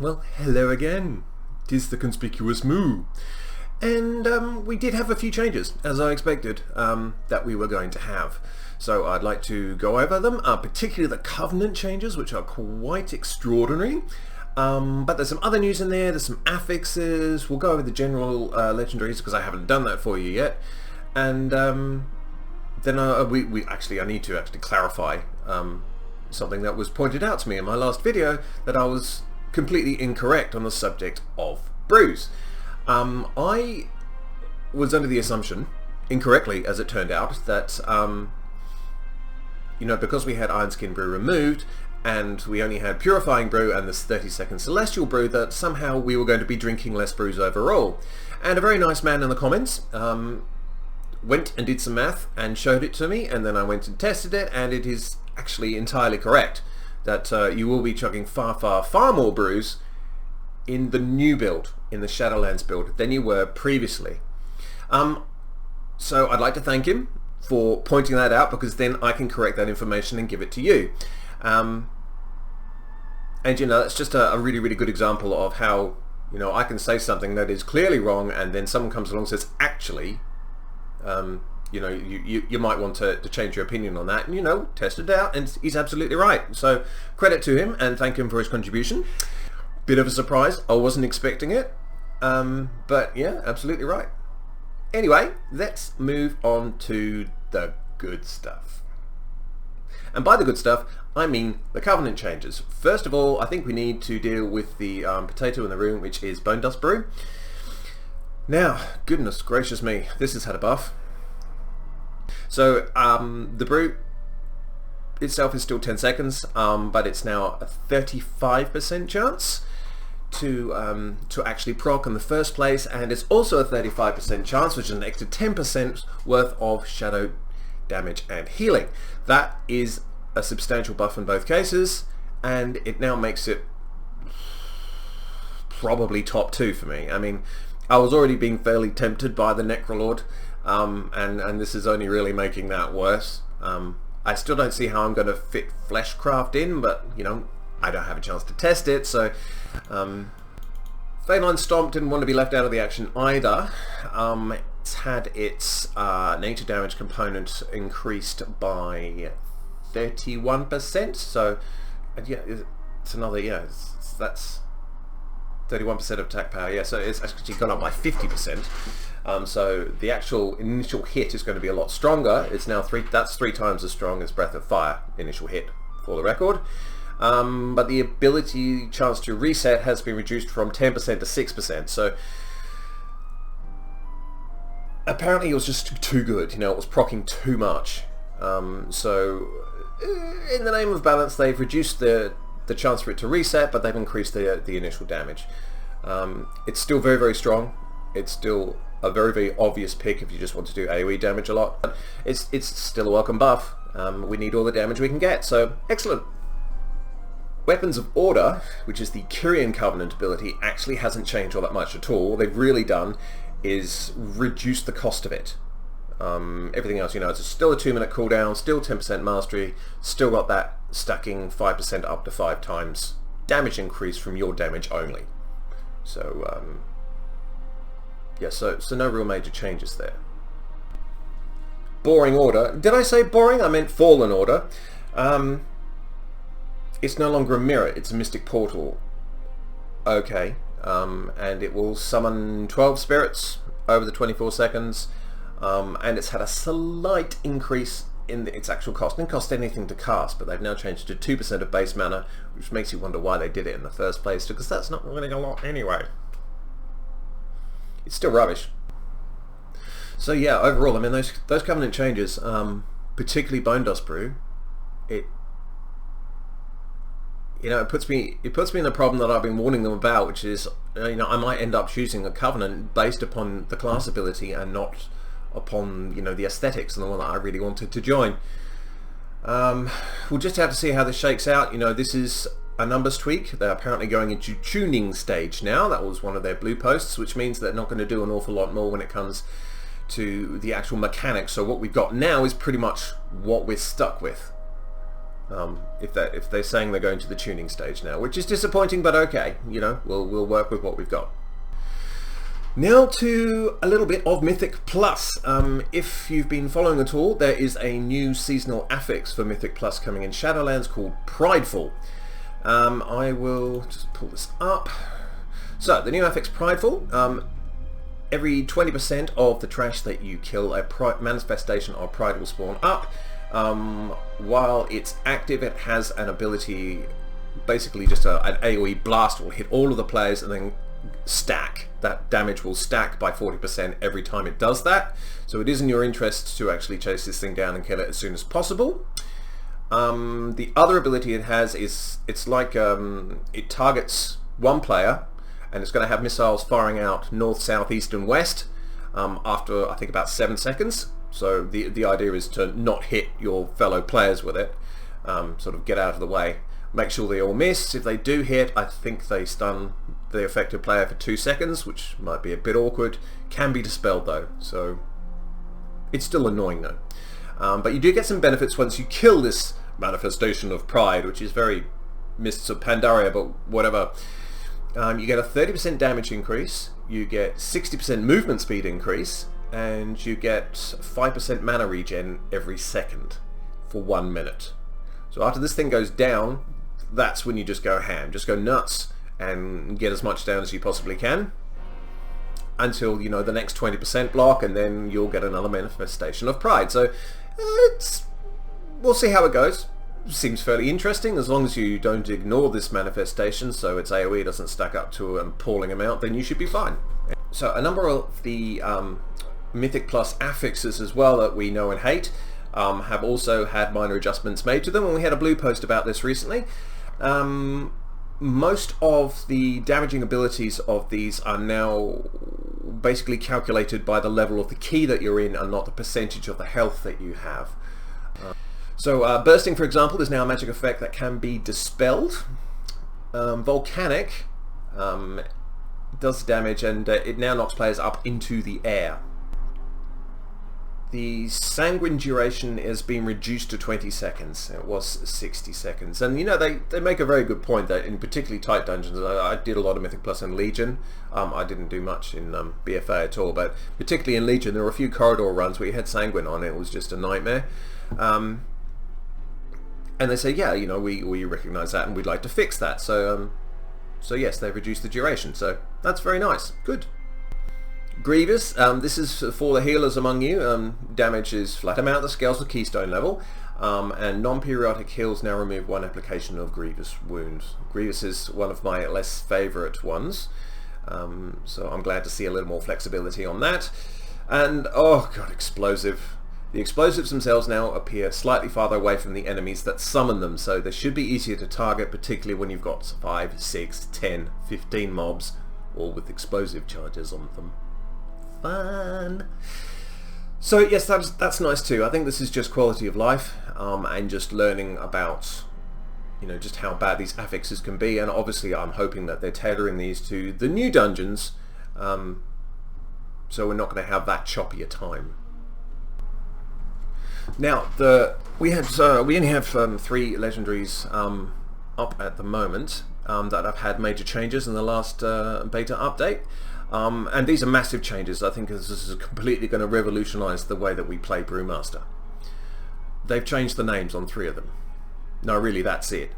Well, hello again. 'Tis the conspicuous moo. And we did have a few changes, as I expected, that we were going to have. So I'd like to go over them, particularly the covenant changes, which are quite extraordinary. But there's some other news in there, there's some affixes. We'll go over the general legendaries, because I haven't done that for you yet. And then I need to actually clarify something that was pointed out to me in my last video, that I was completely incorrect on the subject of brews. I was under the assumption, incorrectly as it turned out, that because we had Iron Skin Brew removed and we only had Purifying Brew and this 30-second Celestial Brew, that somehow we were going to be drinking less brews overall. And a very nice man in the comments went and did some math and showed it to me, and then I went and tested it, and it is actually entirely correct that you will be chugging far more brews in the new build, in the Shadowlands build, than you were previously. So I'd like to thank him for pointing that out, because then I can correct that information and give it to you. And it's just a really good example of how I can say something that is clearly wrong, and then someone comes along and says, actually, you might want to change your opinion on that, and test it out, and he's absolutely right. So credit to him and thank him for his contribution. Bit of a surprise, I wasn't expecting it, but yeah, absolutely right. Anyway, let's move on to the good stuff. And by the good stuff, I mean the covenant changes. First of all, I think we need to deal with the potato in the room, which is Bone Dust Brew. Now, goodness gracious me, this has had a buff. So the brew itself is still 10 seconds, but it's now a 35% chance to actually proc in the first place, and it's also a 35% chance, which is an extra 10% worth of shadow damage and healing. That is a substantial buff in both cases, and it now makes it probably top 2 for me. I mean, I was already being fairly tempted by the Necrolord, and this is only really making that worse. I still don't see how I'm going to fit Fleshcraft in, but I don't have a chance to test it, so Feline Stomp didn't want to be left out of the action either. It's had its nature damage component increased by 31%, so yeah, it's another, that's 31% of attack power, yeah, so it's actually gone up by 50%. So the actual initial hit is going to be a lot stronger. It's now that's 3 times as strong as Breath of Fire initial hit, for the record. But the ability chance to reset has been reduced from 10% to 6%. So apparently it was just too good. It was proccing too much. So in the name of balance, they've reduced the chance for it to reset, but they've increased the initial damage. It's still very strong. It's still a very obvious pick if you just want to do AoE damage a lot. But it's still a welcome buff. We need all the damage we can get, so excellent. Weapons of Order, which is the Kyrian Covenant ability, actually hasn't changed all that much at all. What they've really done is reduce the cost of it. Everything else, it's still a 2-minute cooldown, still 10% mastery, still got that stacking 5% up to 5 times damage increase from your damage only. So yeah, so no real major changes there. Boring Order. Did I say boring? I meant Fallen Order. It's no longer a mirror, it's a Mystic Portal. Okay, and it will summon 12 spirits over the 24 seconds, and it's had a slight increase in its actual cost. It didn't cost anything to cast, but they've now changed it to 2% of base mana, which makes you wonder why they did it in the first place, because that's not really a lot anyway. It's still rubbish. So yeah, overall, I mean, those Covenant changes, particularly Bone Dust Brew, it puts me in the problem that I've been warning them about, which is I might end up choosing a Covenant based upon the class ability and not upon the aesthetics and the one that I really wanted to join. We'll just have to see how this shakes out. This is a numbers tweak. They're apparently going into tuning stage now. That was one of their blue posts, which means they're not going to do an awful lot more when it comes to the actual mechanics. So what we've got now is pretty much what we're stuck with. if they're saying they're going to the tuning stage now, which is disappointing, but okay, you know, we'll work with what we've got. Now to a little bit of Mythic Plus. If you've been following at all, there is a new seasonal affix for Mythic Plus coming in Shadowlands called Prideful. I will just pull this up. So the new affix Prideful, every 20% of the trash that you kill, a manifestation of pride will spawn up. While it's active, it has an ability, basically just an AoE blast will hit all of the players and then stack. That damage will stack by 40% every time it does that. So it is in your interest to actually chase this thing down and kill it as soon as possible. The other ability it has is, it's like it targets one player, and it's going to have missiles firing out north, south, east and west after I think about 7 seconds. So the idea is to not hit your fellow players with it, sort of get out of the way. Make sure they all miss. If they do hit, I think they stun the affected player for 2 seconds, which might be a bit awkward. Can be dispelled though, so it's still annoying though. But you do get some benefits once you kill this manifestation of pride, which is very Mists of Pandaria, but whatever. You get a 30% damage increase, you get 60% movement speed increase, and you get 5% mana regen every second for 1 minute. So after this thing goes down, that's when you just go ham. Just go nuts and get as much down as you possibly can until, you know, the next 20% block, and then you'll get another manifestation of pride. So we'll see how it goes. Seems fairly interesting, as long as you don't ignore this manifestation so its AoE doesn't stack up to pulling him out, then you should be fine. So a number of the Mythic Plus affixes as well that we know and hate have also had minor adjustments made to them, and we had a blue post about this recently. Most of the damaging abilities of these are now basically calculated by the level of the key that you're in and not the percentage of the health that you have. So bursting, for example, is now a magic effect that can be dispelled. Volcanic does damage, and it now knocks players up into the air. The sanguine duration has been reduced to 20 seconds. It was 60 seconds. And you know, they make a very good point that in particularly tight dungeons, I did a lot of Mythic Plus in Legion. I didn't do much in BFA at all, but particularly in Legion there were a few corridor runs where you had sanguine on. It was just a nightmare. And they say, yeah, you know, we recognise that and we'd like to fix that. So yes, they've reduced the duration. So that's very nice. Good. Grievous, this is for the healers among you. Damage is flat amount that scales to keystone level, and non-periodic heals now remove 1 application of Grievous wounds. Grievous is one of my less favourite ones, so I'm glad to see a little more flexibility on that. And oh god, explosive. The explosives themselves now appear slightly farther away from the enemies that summon them, so they should be easier to target, particularly when you've got 5, 6, 10, 15 mobs, all with explosive charges on them. Fun. So yes, that's nice too. I think this is just quality of life, and just learning about, you know, just how bad these affixes can be. And obviously I'm hoping that they're tailoring these to the new dungeons, so we're not going to have that choppy a time. Now we only have 3 legendaries up at the moment that have had major changes in the last beta update. And these are massive changes. I think this is completely going to revolutionise the way that we play Brewmaster. They've changed the names on 3 of them. No, really, that's it.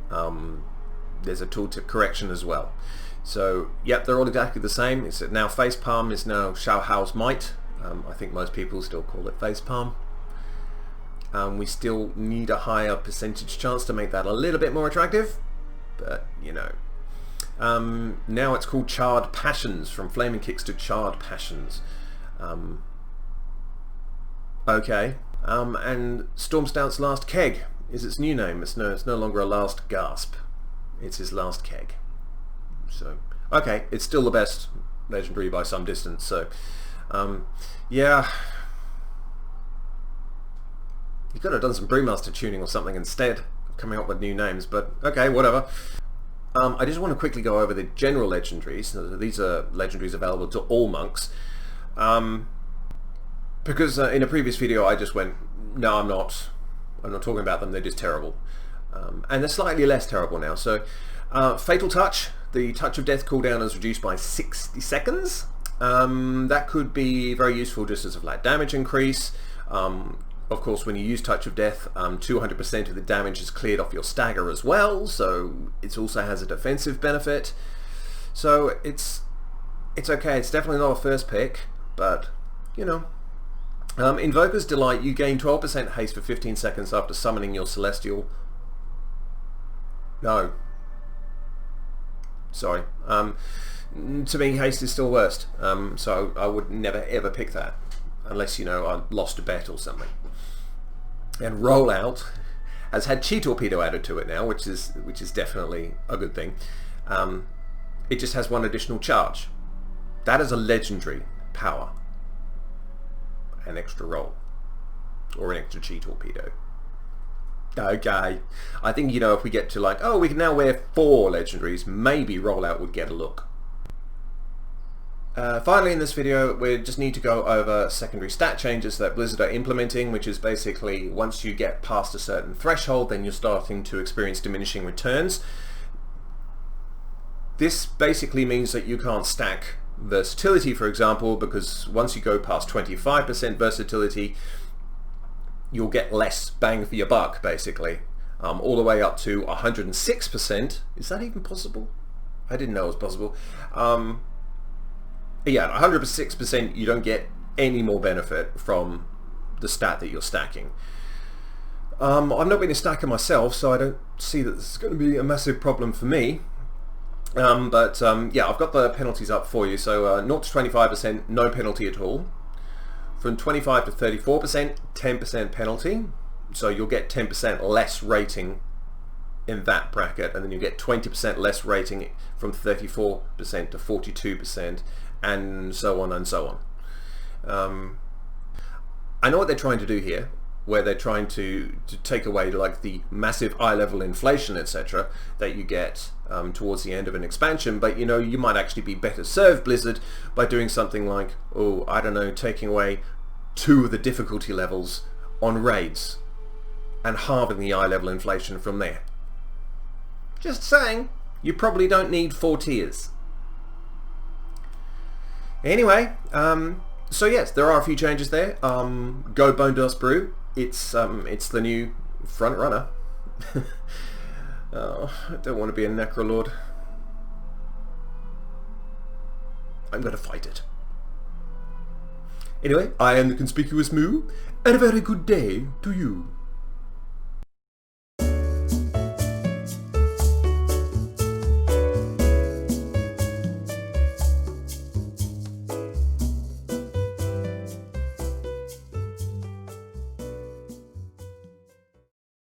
There's a tooltip correction as well. So, yep, they're all exactly the same. It's now Facepalm is now Shao Might. I think most people still call it Facepalm. We still need a higher percentage chance to make that a little bit more attractive, but you know. Now it's called Charred Passions, from Flaming Kicks to Charred Passions. Okay. And Stormstout's Last Keg is its new name. It's no longer a Last Gasp. It's his last keg. So, okay, it's still the best legendary by some distance, so, yeah. You could have done some Brewmaster tuning or something instead of coming up with new names, but okay, whatever. I just want to quickly go over the general legendaries. These are legendaries available to all monks. Because in a previous video I just went, no, I'm not I'm not talking about them, they're just terrible. And they're slightly less terrible now. So Fatal Touch, the Touch of Death cooldown is reduced by 60 seconds. That could be very useful just as a flat damage increase. Of course, when you use Touch of Death, 200% of the damage is cleared off your stagger as well, so it also has a defensive benefit. So it's okay. It's definitely not a first pick, but you know. Invoker's Delight, you gain 12% haste for 15 seconds after summoning your Celestial. No. Sorry. To me, haste is still worst, so I would never ever pick that, unless, you know, I lost a bet or something. And Rollout has had Chi Torpedo added to it now, which is definitely a good thing. It just has one additional charge. That is a legendary power. An extra roll. Or an extra Chi Torpedo. Okay. I think, you know, if we get to like, oh, we can now wear 4 legendaries, maybe Rollout would get a look. Finally in this video, we just need to go over secondary stat changes that Blizzard are implementing, which is basically once you get past a certain threshold, then you're starting to experience diminishing returns. This basically means that you can't stack versatility, for example, because once you go past 25% versatility, you'll get less bang for your buck, basically. All the way up to 106%. Is that even possible? I didn't know it was possible. Yeah, 106% you don't get any more benefit from the stat that you're stacking. I've not been a stacker myself, so I don't see that this is going to be a massive problem for me. Yeah, I've got the penalties up for you. So 0 to 25%, no penalty at all. From 25 to 34%, 10% penalty. So you'll get 10% less rating in that bracket, and then you get 20% less rating from 34% to 42%, and so on and so on. I know what they're trying to do here, where they're trying to take away like the massive eye level inflation, etc., that you get towards the end of an expansion, but you know, you might actually be better served, Blizzard, by doing something like, oh, I don't know, taking away 2 of the difficulty levels on raids and halving the eye level inflation from there. Just saying, you probably don't need 4 tiers. Anyway, so yes, there are a few changes there. Go Bone Dust Brew. It's the new front runner. Oh, I don't want to be a Necrolord. I'm going to fight it. Anyway, I am the Conspicuous Moo, and a very good day to you.